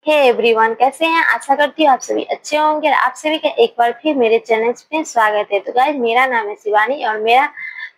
Hey everyone, कैसे हैं? आशा करती हूँ आप सभी अच्छे होंगे। आप सभी का एक बार फिर मेरे चैनल पे स्वागत है। तो गाइस, मेरा नाम है शिवानी और मेरा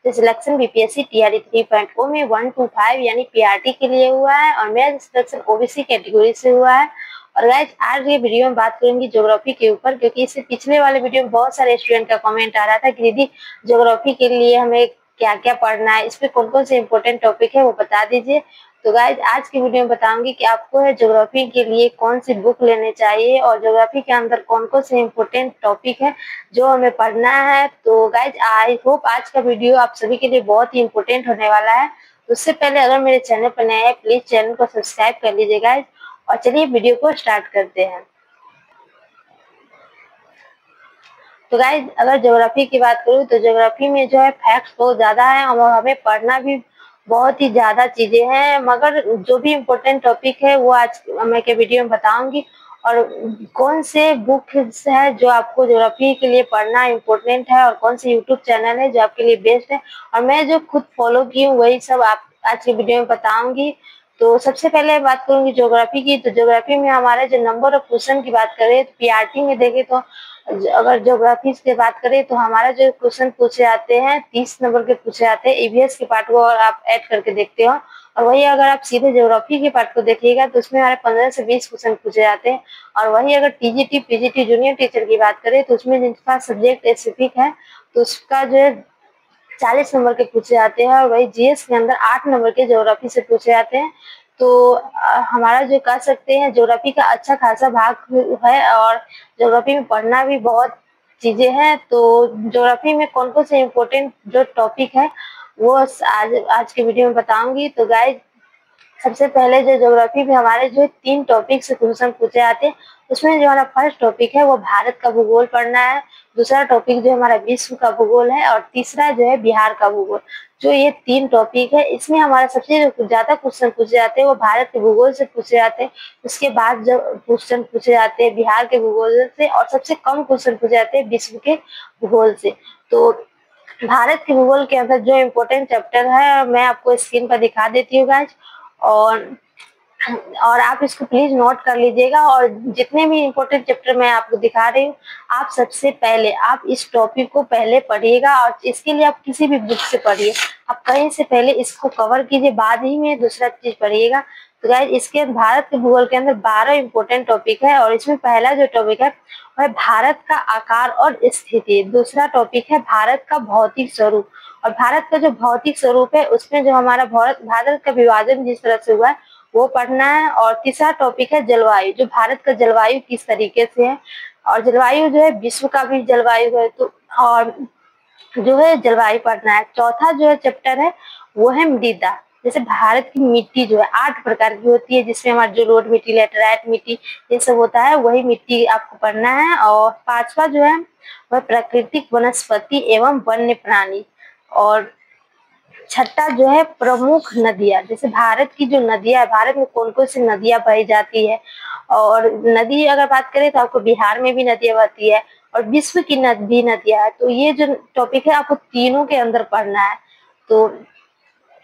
जो सिलेक्शन बीपीएससी टीआरई 3.0 में 1 to 5 यानी पीआरटी के लिए हुआ है और मेरा सिलेक्शन ओबीसी कैटेगरी से हुआ है। और गाइस, आज ये वीडियो में बात करूंगी ज्योग्राफी के ऊपर, क्योंकि इससे पिछले वाले वीडियो में बहुत सारे स्टूडेंट का कमेंट आ रहा था कि दीदी ज्योग्राफी के लिए हमें क्या क्या पढ़ना है, इसमें कौन कौन से इंपॉर्टेंट टॉपिक है वो बता दीजिए। तो गाइज, आज की वीडियो में बताऊंगी कि आपको है ज्योग्राफी के लिए कौन सी बुक लेने चाहिए और ज्योग्राफी के अंदर कौन कौन से इम्पोर्टेंट टॉपिक है जो हमें पढ़ना है। तो गाइज, आई होप आज का वीडियो आप सभी के लिए बहुत ही इम्पोर्टेंट होने वाला है। तो उससे पहले अगर मेरे चैनल पर नए हैं, प्लीज चैनल को सब्सक्राइब कर लीजिए गाइज। और चलिए वीडियो को स्टार्ट करते हैं। तो गाइज, अगर ज्योग्राफी की बात करूँ तो ज्योग्राफी में जो है फैक्ट्स बहुत ज्यादा है और हमें पढ़ना भी बहुत ही ज्यादा चीजें हैं, मगर जो भी इम्पोर्टेंट टॉपिक है वो आज मैं के वीडियो में बताऊंगी। और कौन से बुक है जो आपको ज्योग्राफी के लिए पढ़ना इम्पोर्टेंट है और कौन से यूट्यूब चैनल है जो आपके लिए बेस्ट है और मैं जो खुद फॉलो की हूँ वही सब आप आज के वीडियो में बताऊंगी। तो सबसे पहले बात करूंगी ज्योग्राफी की। तो ज्योग्राफी में हमारे जो नंबर ऑफ क्वेश्चन की बात करें तो पीआरटी में देखें तो अगर ज्योग्राफी की बात करें तो हमारा जो क्वेश्चन पूछे जाते हैं 30 नंबर के पूछे जाते हैं ईवीएस के पार्ट को और आप ऐड करके देखते हो। और वही अगर आप सीधे ज्योग्राफी के पार्ट को देखिएगा तो उसमें हमारे 15 से 20 क्वेश्चन पूछे जाते हैं। और वही अगर टीजीटी पीजीटी जूनियर टीचर की बात करें तो उसमें जिनका सब्जेक्ट स्पेसिफिक है तो उसका जो है 40 नंबर के पूछे जाते हैं। और वही जीएस के अंदर 8 नंबर के ज्योग्राफी से पूछे जाते हैं। तो हमारा जो कह सकते हैं ज्योग्राफी का अच्छा खासा भाग है और ज्योग्राफी में पढ़ना भी बहुत चीजें हैं। तो ज्योग्राफी में कौन कौन से इम्पोर्टेंट जो टॉपिक है वो आज के वीडियो में बताऊंगी। तो गाइज, सबसे पहले जो ज्योग्राफी में हमारे जो 3 टॉपिक से क्वेश्चन पूछे जाते हैं उसमें जो हमारा फर्स्ट टॉपिक है वो भारत का भूगोल पढ़ना है, दूसरा टॉपिक जो हमारा विश्व का भूगोल है और तीसरा जो है बिहार का भूगोल। जो ये 3 टॉपिक है इसमें हमारा सबसे जो ज्यादा क्वेश्चन पूछे जाते हैं वो भारत के भूगोल से पूछे जाते हैं। उसके बाद जो क्वेश्चन पूछे जाते हैं बिहार के भूगोल से और सबसे कम क्वेश्चन पूछे जाते हैं विश्व के भूगोल से। तो भारत के भूगोल के अंदर जो इम्पोर्टेंट चैप्टर है मैं आपको स्क्रीन पर दिखा देती हूँ गाइज। और आप इसको प्लीज नोट कर लीजिएगा। और जितने भी इम्पोर्टेंट चैप्टर मैं आपको दिखा रही हूँ आप सबसे पहले आप इस टॉपिक को पहले पढ़िएगा और इसके लिए आप किसी भी बुक से पढ़िए। आप कहीं से पहले इसको कवर कीजिए, बाद ही में दूसरा चीज पढ़िएगा। तो गाइस, इसके भारत के भूगोल के अंदर 12 इम्पोर्टेंट टॉपिक है और इसमें पहला जो टॉपिक है वह भारत का आकार और स्थिति। दूसरा टॉपिक है भारत का भौतिक स्वरूप और भारत का जो भौतिक स्वरूप है उसमें जो हमारा भारत का विभाजन जिस तरह से हुआ है वो पढ़ना है। और तीसरा टॉपिक है जलवायु, जो भारत का जलवायु किस तरीके से है और जलवायु जो है विश्व का भी जलवायु है तो और जो है जलवायु पढ़ना है। चौथा जो है चैप्टर है वो है मृदा, जैसे भारत की मिट्टी जो है 8 प्रकार की होती है जिसमें हमारा जो रोड मिट्टी, लेटराइट मिट्टी ये सब होता है, वही मिट्टी आपको पढ़ना है। और पांचवा जो है वह प्राकृतिक वनस्पति एवं वन्य प्राणी। और छठा जो है प्रमुख नदियां, जैसे भारत की जो नदियां है, भारत में कौन कौन सी नदियां बही जाती है। और नदी अगर बात करें तो आपको बिहार में भी नदियां बहती है और विश्व की भी नदियां है। तो ये जो टॉपिक है आपको तीनों के अंदर पढ़ना है। तो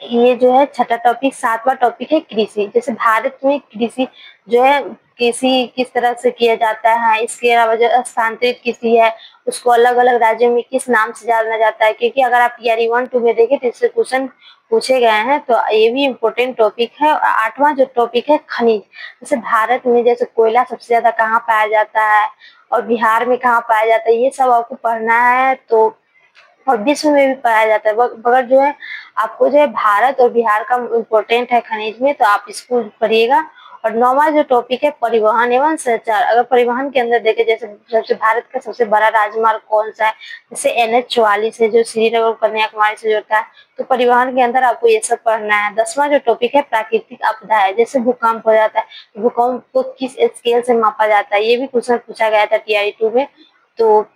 ये जो है छठा टॉपिक। सातवां टॉपिक है कृषि, जैसे भारत में कृषि जो है कृषि किस तरह से किया जाता है, इसके अलावा जो स्थानांतरित कृषि है उसको अलग अलग राज्यों में किस नाम से जाना जाता है, क्योंकि अगर आप टीआरई 1-2 में देखें तो इससे क्वेश्चन पूछे गए हैं। तो ये भी इम्पोर्टेंट टॉपिक है। और आठवां जो टॉपिक है खनिज, जैसे भारत में जैसे कोयला सबसे ज्यादा कहाँ पाया जाता है और बिहार में कहाँ पाया जाता है, ये सब आपको पढ़ना है। तो और विश्व में भी पाया जाता है, मगर जो है आपको जो है भारत और बिहार का इम्पोर्टेंट है खनिज में, तो आप इसको पढ़िएगा। और 9वां जो टॉपिक है परिवहन एवं संचार। अगर परिवहन के अंदर देखें जैसे सबसे भारत का सबसे बड़ा राजमार्ग कौन सा है, जैसे NH 44 है जो श्रीनगर और कन्याकुमारी से जोड़ता है, तो परिवहन के अंदर आपको ये सब पढ़ना है। 10वां जो टॉपिक है प्राकृतिक आपदा है, जैसे भूकंप हो जाता है, भूकंप को किस स्केल से मापा जाता है, ये भी क्वेश्चन पूछा गया था टीआरई 2 में, तो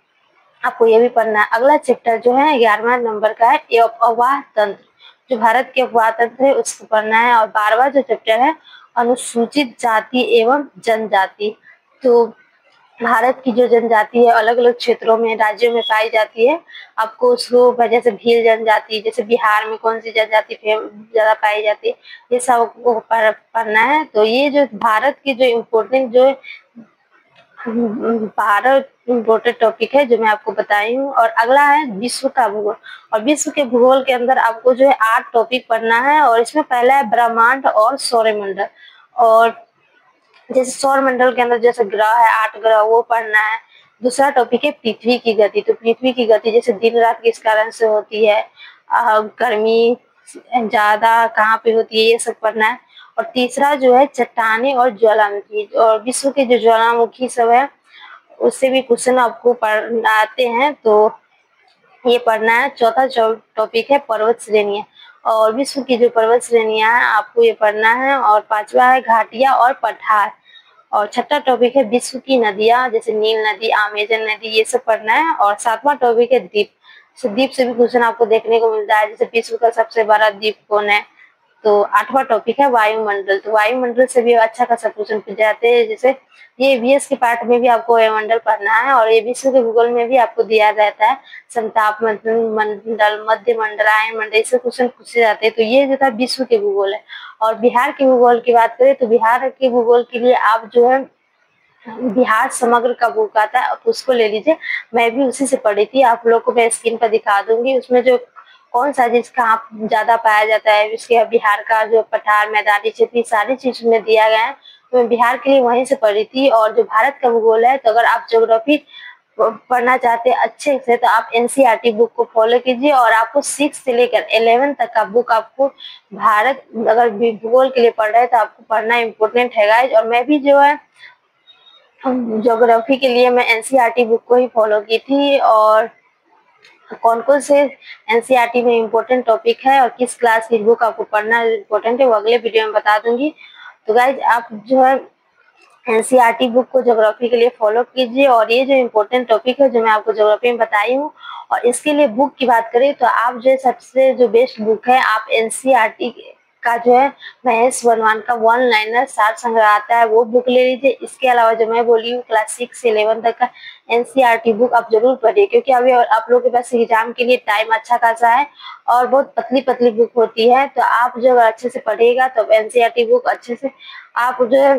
आपको ये भी पढ़ना है। अगला चैप्टर जो है 11वां नंबर का है अफवाह तंत्र, जो भारत के अफवाह तंत्र है उसको पढ़ना है। और 12वां जो चैप्टर है अनुसूचित जाति एवं जनजाति। तो भारत की जो जनजाति है अलग अलग क्षेत्रों में, राज्यों में पाई जाती है। आपको उसको जैसे भील जनजाति, जैसे बिहार में कौन सी जनजाति ज्यादा पाई जाती है, ये सब आपको पढ़ना है। तो ये जो भारत की जो इम्पोर्टेंट जो 12 इम्पोर्टेंट टॉपिक है जो मैं आपको बताई हूँ। और अगला है विश्व का भूगोल। और विश्व के भूगोल के अंदर आपको जो है 8 टॉपिक पढ़ना है। और इसमें पहला है ब्रह्मांड और सौरमंडल। और जैसे सौरमंडल के अंदर जैसे ग्रह है, 8 ग्रह, वो पढ़ना है। दूसरा टॉपिक है पृथ्वी की गति। तो पृथ्वी की गति जैसे दिन रात किस कारण से होती है, गर्मी ज्यादा कहाँ पे होती है, ये सब पढ़ना है। और तीसरा जो है चट्टाने और ज्वालामुखी। और विश्व के जो ज्वालामुखी सब है उससे भी क्वेश्चन आपको आते हैं, तो ये पढ़ना है। चौथा टॉपिक है पर्वत श्रेणियां। और विश्व की जो पर्वत श्रेणियां हैं आपको ये पढ़ना है। और पांचवा है घाटियां और पठार। और छठा टॉपिक है विश्व की नदियां, जैसे नील नदी, अमेजन नदी, ये सब पढ़ना है। और सातवां टॉपिक है द्वीप। द्वीप से भी क्वेश्चन आपको देखने को मिलता है, जैसे विश्व का सबसे बड़ा द्वीप कौन है। तो आठवां टॉपिक है वायुमंडल। तो वायुमंडल से भी अच्छा खासा क्वेश्चन पूछ जाते हैं। जैसे ये ईवीएस के पार्ट में भी आपको वायुमंडल पढ़ना है। और ये विश्व के भूगोल में भी आपको दिया रहता है, समताप मंडल, मध्य मंडल, आयन मंडल, इससे क्वेश्चन पूछे जाते हैं। तो ये जो था विश्व के भूगोल है। और बिहार के भूगोल की बात करें तो बिहार के भूगोल के लिए आप जो है बिहार समग्र का बुक आता है, आप उसको ले लीजिए। मैं भी उसी से पढ़ी थी, आप लोग को मैं स्क्रीन पर दिखा दूंगी। उसमें जो कौन सा चीज कहाँ ज्यादा पाया जाता है, इसके बिहार का जो पठार, मैदानी क्षेत्र, सारी चीज में दिया गया है। तो मैं बिहार के लिए वहीं से पढ़ी थी। और जो भारत का भूगोल है, तो अगर आप ज्योग्राफी पढ़ना चाहते हैं अच्छे से, तो आप एनसीईआरटी बुक को फॉलो कीजिए। और आपको 6 से लेकर 11 तक का बुक आपको भारत अगर भूगोल के लिए पढ़ रहे हैं तो आपको पढ़ना इम्पोर्टेंट है गाइज। और मैं भी जो है ज्योग्राफी के लिए मैं एनसीईआरटी बुक को ही फॉलो की थी। और कौन कौन से एनसीईआरटी में इम्पोर्टेंट टॉपिक है और किस क्लास की बुक आपको पढ़ना इम्पोर्टेंट है, वो अगले वीडियो में बता दूंगी। तो गाइज आप जो है एनसीईआरटी बुक को ज्योग्राफी के लिए फॉलो कीजिए। और ये जो इम्पोर्टेंट टॉपिक है जो मैं आपको ज्योग्राफी में बताई हूँ, और इसके लिए बुक की बात करें तो आप जो सबसे जो बेस्ट बुक है, आप एनसीईआरटी का जो है महेश वर्मा का वन लाइनर सार संग्रह आता है, वो बुक ले लीजिए। इसके अलावा जो मैं बोली हूँ क्लास 6 से 11 तक का एनसीईआरटी बुक आप जरूर पढ़िए, क्योंकि अभी आप लोगों के पास एग्जाम के लिए टाइम अच्छा खासा है और बहुत पतली पतली बुक होती है। तो आप जो अच्छे से पढ़िएगा तो एनसीईआरटी बुक अच्छे से आप जो है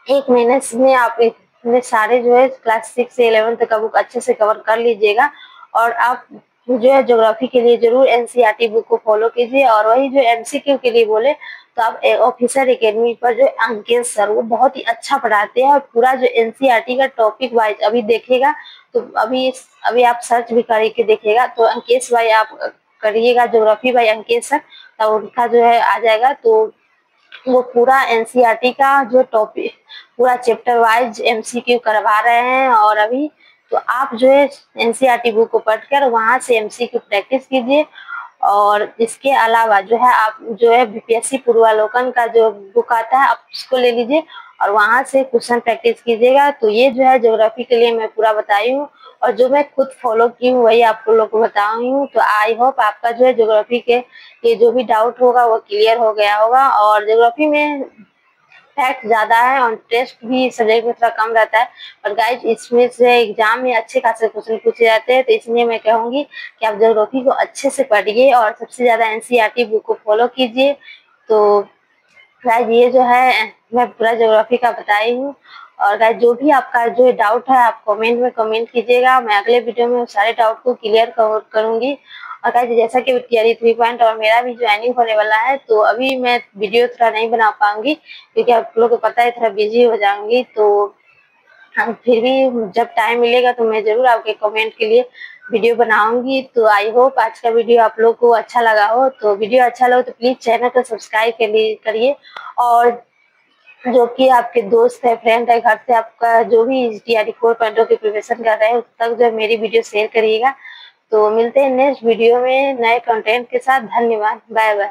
1 महीने में आप इतने सारे जो है क्लास 6 से 11 तक का बुक अच्छे से कवर कर लीजिएगा। और आप जो है ज्योग्राफी के लिए जरूर एनसीईआरटी बुक को फॉलो कीजिए। और वही जो एमसीक्यू के लिए बोले तो आप ऑफिसर एकेडमी पर जो अंकेश सर, वो बहुत ही अच्छा पढ़ाते हैं। और पूरा जो एनसीईआरटी का टॉपिक वाइज अभी देखेगा, तो अभी आप सर्च भी करके देखिएगा, तो अंकेश भाई आप करिएगा ज्योग्राफी बाई अंकेश सर, तो उनका जो है आ जाएगा। तो वो पूरा एनसीईआरटी का जो टॉपिक पूरा चैप्टर वाइज एमसीक्यू करवा रहे हैं। और अभी तो आप जो है एनसीईआरटी बुक को पढ़कर वहां से एमसीक्यू प्रैक्टिस कीजिए। और इसके अलावा जो है आप जो है बीपीएससी पूर्वालोकन का जो बुक आता है, आप उसको ले लीजिए और वहां से क्वेश्चन प्रैक्टिस कीजिएगा। तो ये जो है ज्योग्राफी के लिए मैं पूरा बताई हूँ, और जो मैं खुद फॉलो की हूँ वही आप लोग को बताई हूँ। तो आई होप आपका जो है ज्योग्राफी के ये जो भी डाउट होगा वो क्लियर हो गया होगा। और ज्योग्राफी में फैक्ट ज्यादा है और टेस्ट भी सब्जेक्ट में थोड़ा कम रहता है, और गाइज इसमें से एग्जाम में अच्छे खासे क्वेश्चन पूछे जाते हैं। तो इसलिए मैं कहूंगी कि आप ज्योग्राफी को अच्छे से पढ़िए और सबसे ज्यादा एनसीईआरटी बुक को फॉलो कीजिए। तो गाइज ये जो है मैं पूरा ज्योग्राफी का बताई हूँ। और गाइज जो भी आपका जो डाउट है आप कमेंट में कमेंट कीजिएगा, मैं अगले वीडियो में सारे डाउट को क्लियर करूंगी। और गाइज जैसा कि थियरी 3 पॉइंट और मेरा भी ज्वाइनिंग होने वाला है, तो अभी मैं वीडियो थोड़ा नहीं बना पाऊंगी क्योंकि आप लोगों को पता है थोड़ा बिजी हो जाऊंगी। तो हम फिर भी जब टाइम मिलेगा तो मैं जरूर आपके कमेंट के लिए वीडियो बनाऊंगी। तो आई होप आज का वीडियो आप लोग को अच्छा लगा हो। तो वीडियो अच्छा लगा तो प्लीज चैनल को सब्सक्राइब करिए। और जो कि आपके दोस्त है, फ्रेंड है, घर से आपका जो भी टीआरटी 4.0 की प्रिपरेशन कर रहे हैं उस तक जो मेरी वीडियो शेयर करिएगा। तो मिलते हैं नेक्स्ट वीडियो में नए कंटेंट के साथ। धन्यवाद, बाय बाय।